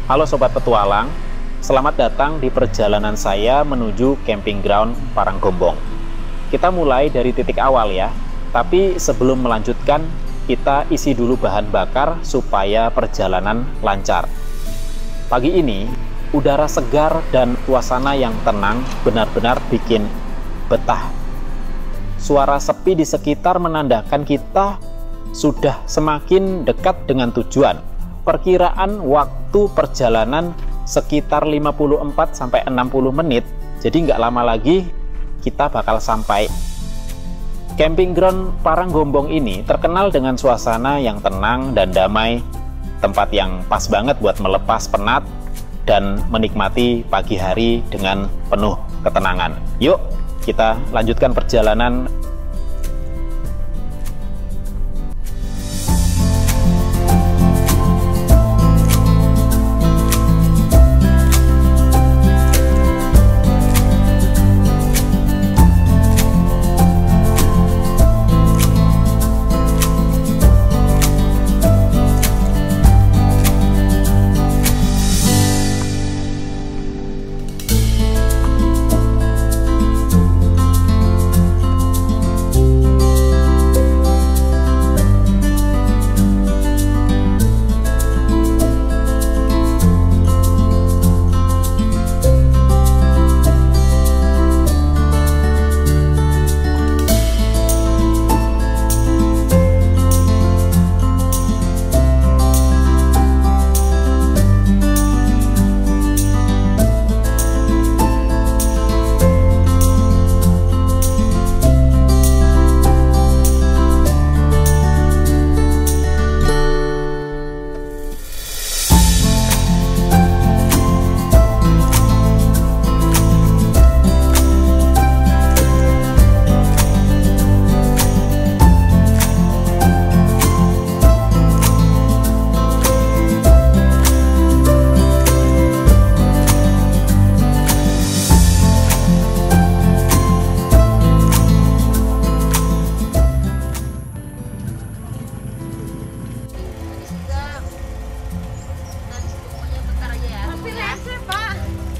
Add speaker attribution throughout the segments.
Speaker 1: Halo Sobat Petualang, selamat datang di perjalanan saya menuju camping ground Paranggombong. Kita mulai dari titik awal ya, tapi sebelum melanjutkan, kita isi dulu bahan bakar supaya perjalanan lancar. Pagi ini, udara segar dan suasana yang tenang benar-benar bikin betah. Suara sepi di sekitar menandakan kita sudah semakin dekat dengan tujuan. Perkiraan waktu perjalanan sekitar 54-60 menit, jadi nggak lama lagi kita bakal sampai. Camping ground Paranggombong ini terkenal dengan suasana yang tenang dan damai, tempat yang pas banget buat melepas penat dan menikmati pagi hari dengan penuh ketenangan. Yuk, kita lanjutkan perjalanan.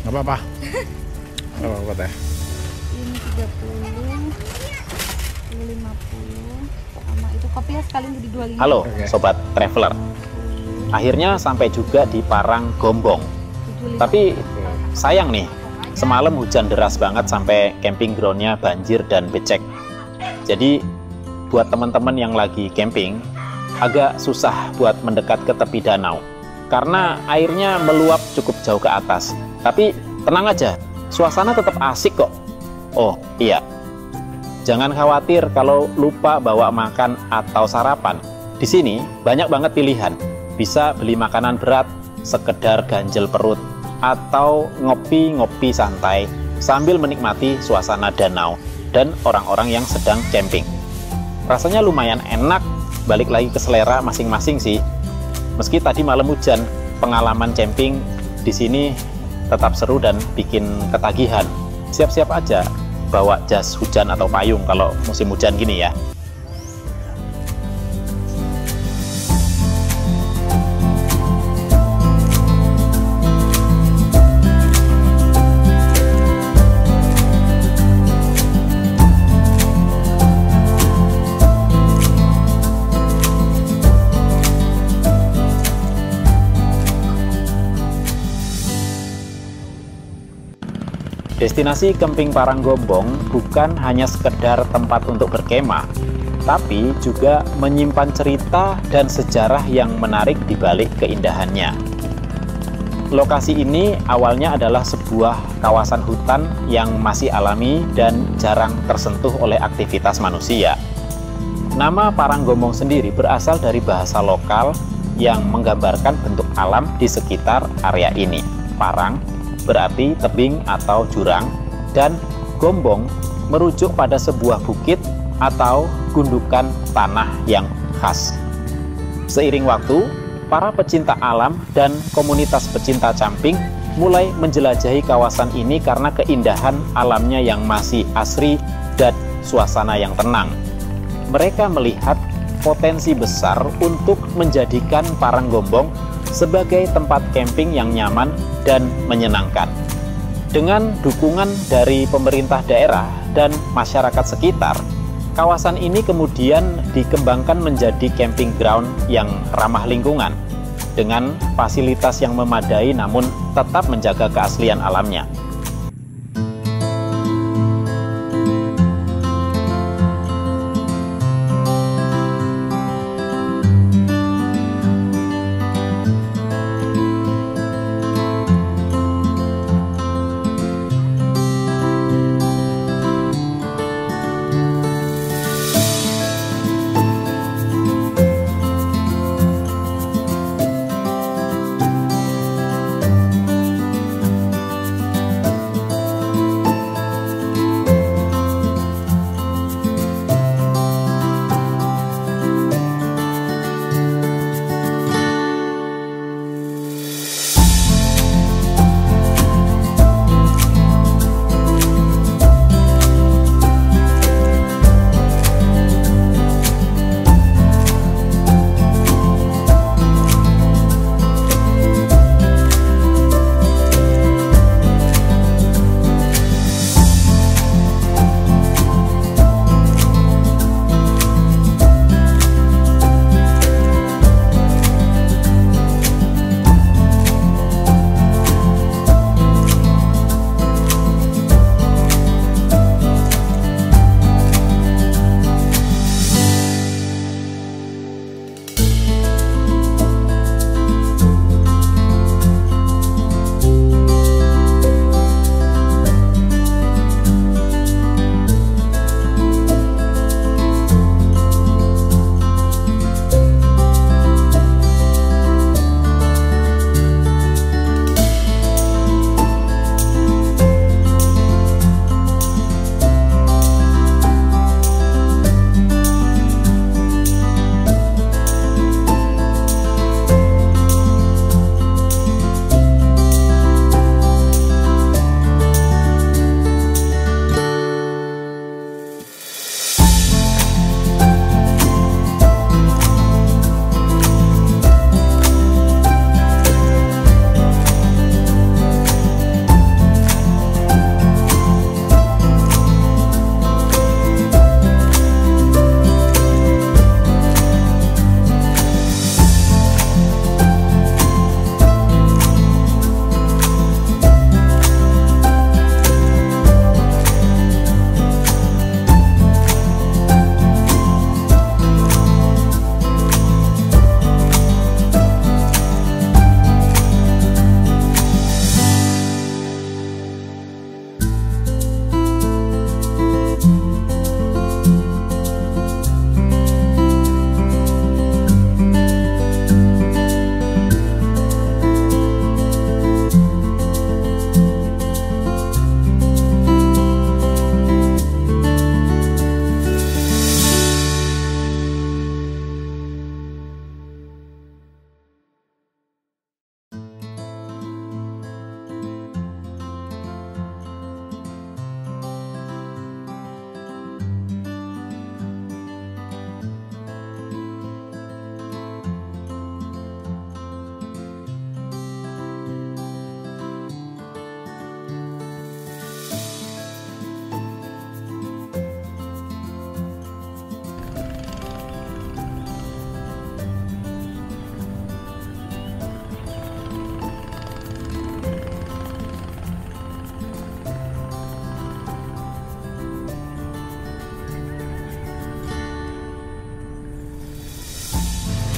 Speaker 2: Nggak apa-apa. Nggak apa-apa teh.
Speaker 3: Ini 30, ini 50, sama itu kopi ya sekali jadi 25.
Speaker 1: Halo Sobat Traveler, akhirnya sampai juga di Paranggombong. Tapi sayang nih, semalam hujan deras banget sampai camping groundnya banjir dan becek. Jadi buat teman-teman yang lagi camping, agak susah buat mendekat ke tepi danau karena airnya meluap cukup jauh ke atas. Tapi tenang aja, suasana tetap asik kok. Oh iya, jangan khawatir kalau lupa bawa makan atau sarapan. Di sini banyak banget pilihan. Bisa beli makanan berat, sekedar ganjel perut, atau ngopi-ngopi santai sambil menikmati suasana danau dan orang-orang yang sedang camping. Rasanya lumayan enak, balik lagi ke selera masing-masing sih. Meski tadi malam hujan, pengalaman camping di sini tetap seru dan bikin ketagihan. Siap-siap aja bawa jas hujan atau payung kalau musim hujan gini ya. Destinasi camping Paranggombong bukan hanya sekedar tempat untuk berkemah, tapi juga menyimpan cerita dan sejarah yang menarik di balik keindahannya. Lokasi ini awalnya adalah sebuah kawasan hutan yang masih alami dan jarang tersentuh oleh aktivitas manusia. Nama Paranggombong sendiri berasal dari bahasa lokal yang menggambarkan bentuk alam di sekitar area ini. Parang berarti tebing atau jurang, dan gombong merujuk pada sebuah bukit atau gundukan tanah yang khas. Seiring waktu, para pecinta alam dan komunitas pecinta camping mulai menjelajahi kawasan ini karena keindahan alamnya yang masih asri dan suasana yang tenang. Mereka melihat potensi besar untuk menjadikan Paranggombong sebagai tempat camping yang nyaman dan menyenangkan. Dengan dukungan dari pemerintah daerah dan masyarakat sekitar, kawasan ini kemudian dikembangkan menjadi camping ground yang ramah lingkungan dengan fasilitas yang memadai namun tetap menjaga keaslian alamnya.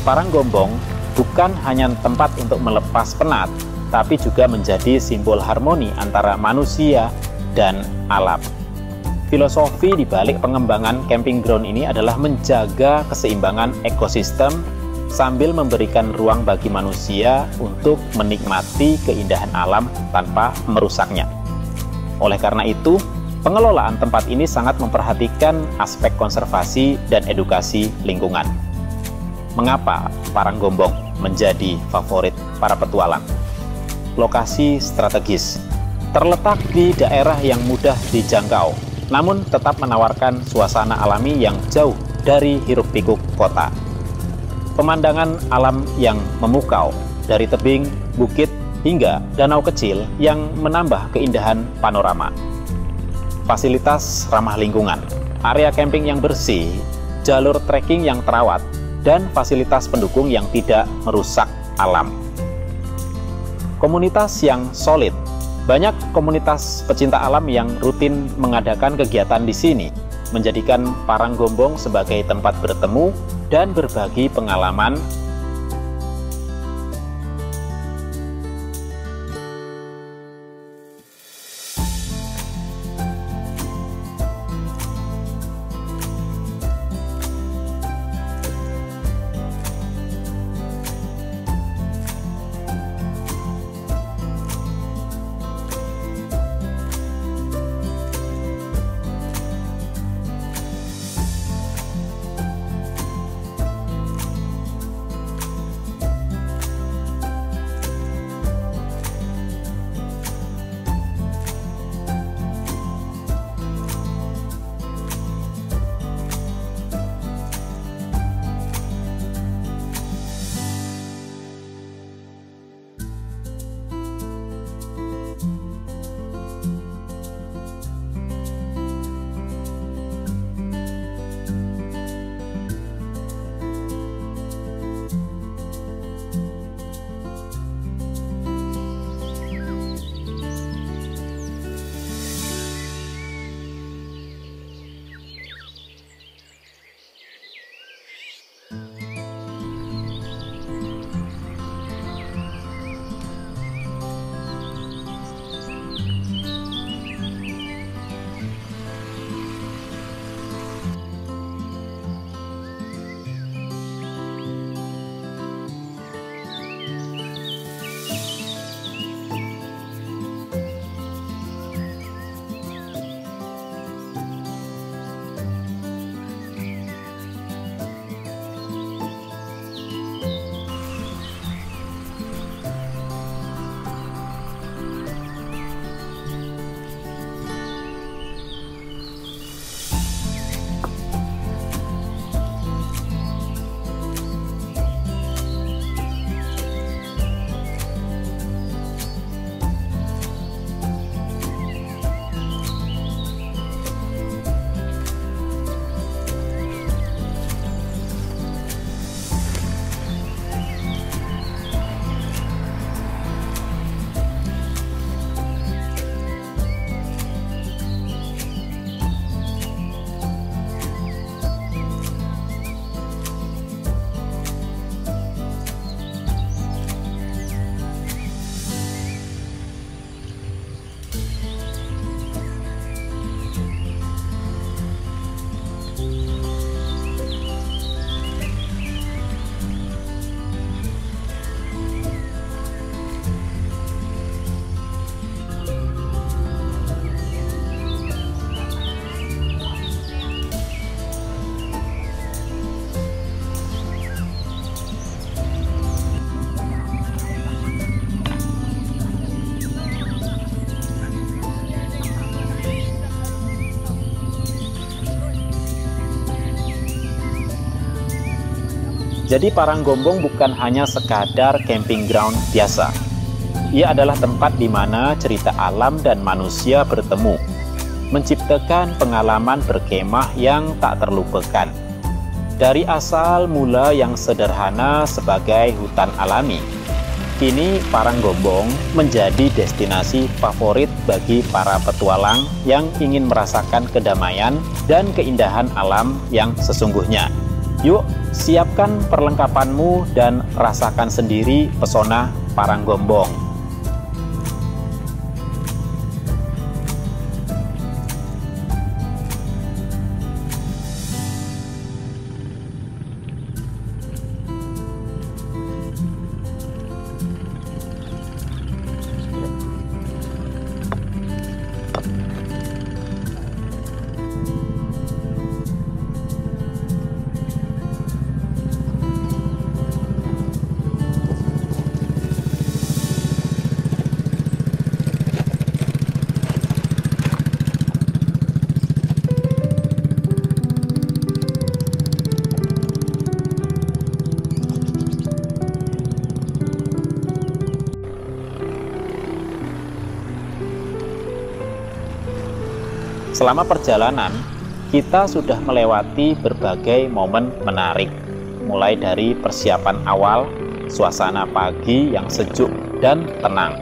Speaker 1: Paranggombong bukan hanya tempat untuk melepas penat, tapi juga menjadi simbol harmoni antara manusia dan alam. Filosofi di balik pengembangan camping ground ini adalah menjaga keseimbangan ekosistem sambil memberikan ruang bagi manusia untuk menikmati keindahan alam tanpa merusaknya. Oleh karena itu, pengelolaan tempat ini sangat memperhatikan aspek konservasi dan edukasi lingkungan. Mengapa Paranggombong menjadi favorit para petualang? Lokasi strategis, terletak di daerah yang mudah dijangkau, namun tetap menawarkan suasana alami yang jauh dari hiruk-pikuk kota. Pemandangan alam yang memukau, dari tebing, bukit, hingga danau kecil yang menambah keindahan panorama. Fasilitas ramah lingkungan, area camping yang bersih, jalur trekking yang terawat, dan fasilitas pendukung yang tidak merusak alam. Komunitas yang solid. Banyak komunitas pecinta alam yang rutin mengadakan kegiatan di sini, menjadikan Paranggombong sebagai tempat bertemu dan berbagi pengalaman. Jadi Paranggombong bukan hanya sekadar camping ground biasa. Ia adalah tempat di mana cerita alam dan manusia bertemu, menciptakan pengalaman berkemah yang tak terlupakan. Dari asal mula yang sederhana sebagai hutan alami, kini Paranggombong menjadi destinasi favorit bagi para petualang yang ingin merasakan kedamaian dan keindahan alam yang sesungguhnya. Yuk, siapkan perlengkapanmu dan rasakan sendiri pesona Paranggombong. Selama perjalanan, kita sudah melewati berbagai momen menarik, mulai dari persiapan awal, suasana pagi yang sejuk dan tenang,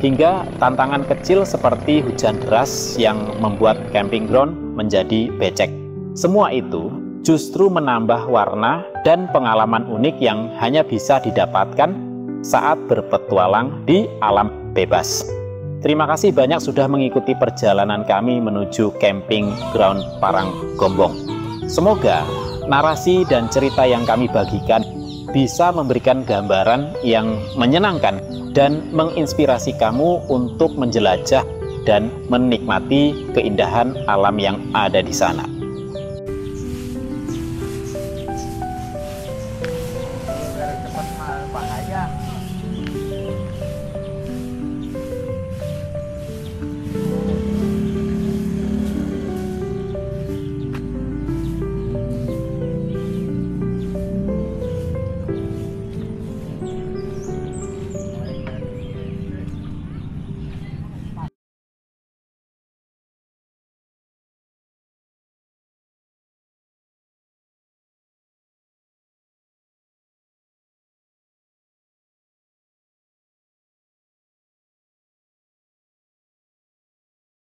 Speaker 1: hingga tantangan kecil seperti hujan deras yang membuat camping ground menjadi becek. Semua itu justru menambah warna dan pengalaman unik yang hanya bisa didapatkan saat berpetualang di alam bebas. Terima kasih banyak sudah mengikuti perjalanan kami menuju camping ground Paranggombong. Semoga narasi dan cerita yang kami bagikan bisa memberikan gambaran yang menyenangkan dan menginspirasi kamu untuk menjelajah dan menikmati keindahan alam yang ada di sana.